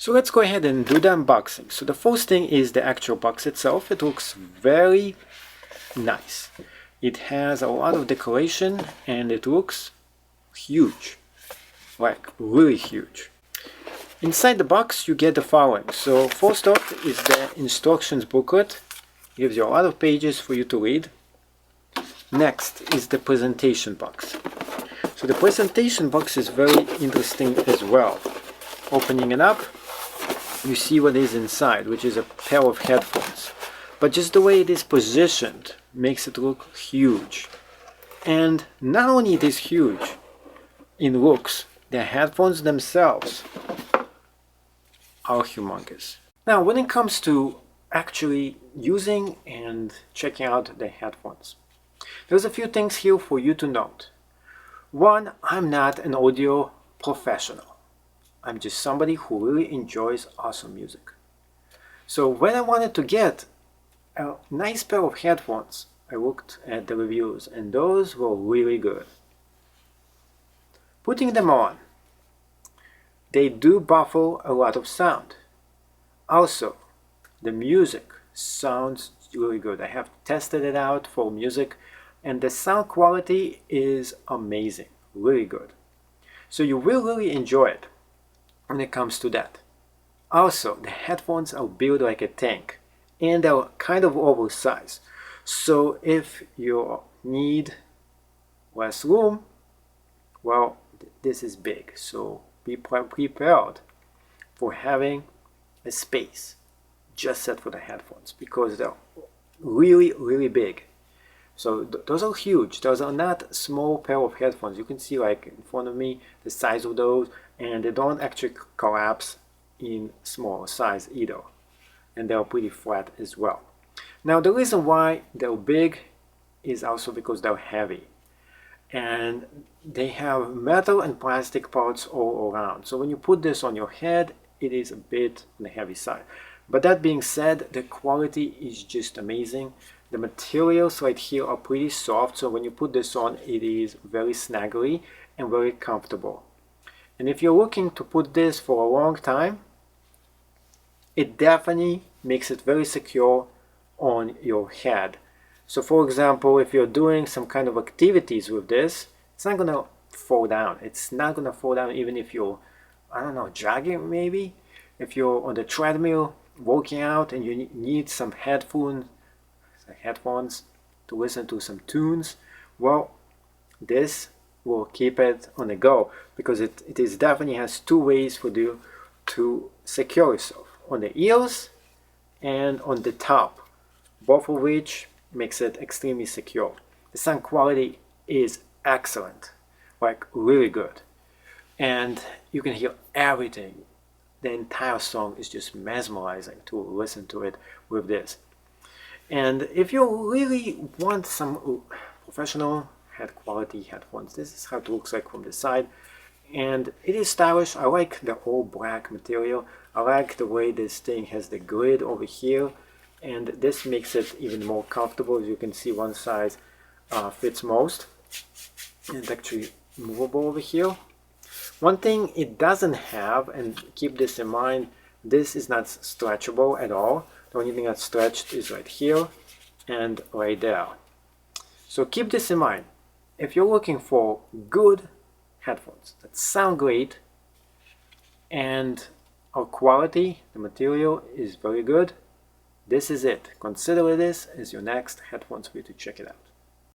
So let's go ahead and do the unboxing. So the first thing is the actual box itself. It looks very nice. It has a lot of decoration and it looks huge, like really huge. Inside the box you get the following. So first off is the instructions booklet. It gives you a lot of pages for you to read. Next is the presentation box. So the presentation box is very interesting as well. Opening it up, you see what is inside, which is a pair of headphones. But just the way it is positioned makes it look huge. And not only it is huge in looks, the headphones themselves are humongous. Now when it comes to actually using and checking out the headphones, there's a few things here for you to note. One, I'm not an audio professional. I'm just somebody who really enjoys awesome music. So when I wanted to get a nice pair of headphones, I looked at the reviews and those were really good. Putting them on, they do buffer a lot of sound. Also, the music sounds really good. I have tested it out for music and the sound quality is amazing, really good. So you will really enjoy it when it comes to that. Also, the headphones are built like a tank and they're kind of oversized. So if you need less room, well, this is big. So be prepared for having a space just set for the headphones because they're really, really big. So those are huge. Those are not small pair of headphones. You can see like in front of me the size of those, and they don't actually collapse in small size either. And they're pretty flat as well. Now the reason why they're big is also because they're heavy. And they have metal and plastic parts all around. So when you put this on your head, it is a bit on the heavy side. But that being said, the quality is just amazing. The materials right here are pretty soft, so when you put this on, it is very snaggly and very comfortable. And if you're looking to put this for a long time, it definitely makes it very secure on your head. So for example, if you're doing some kind of activities with this, it's not gonna fall down. It's not gonna fall down even if you're, I don't know, jogging maybe. If you're on the treadmill, working out and you need some headphones to listen to some tunes, well, this will keep it on the go because it definitely has two ways for you to secure yourself, on the ears and on the top, both of which makes it extremely secure. The sound quality is excellent, like really good, and you can hear everything. The entire song is just mesmerizing to listen to it with this. And if you really want some professional quality headphones, this is how it looks like from the side. And it is stylish. I like the all black material. I like the way this thing has the grid over here, and this makes it even more comfortable. As you can see, one side fits most, and it's actually movable over here. One thing it doesn't have, and keep this in mind, this is not stretchable at all. The only thing that's stretched is right here and right there. So keep this in mind. If you're looking for good headphones that sound great and our quality, the material is very good, this is it. Consider this as your next headphones for you to check it out.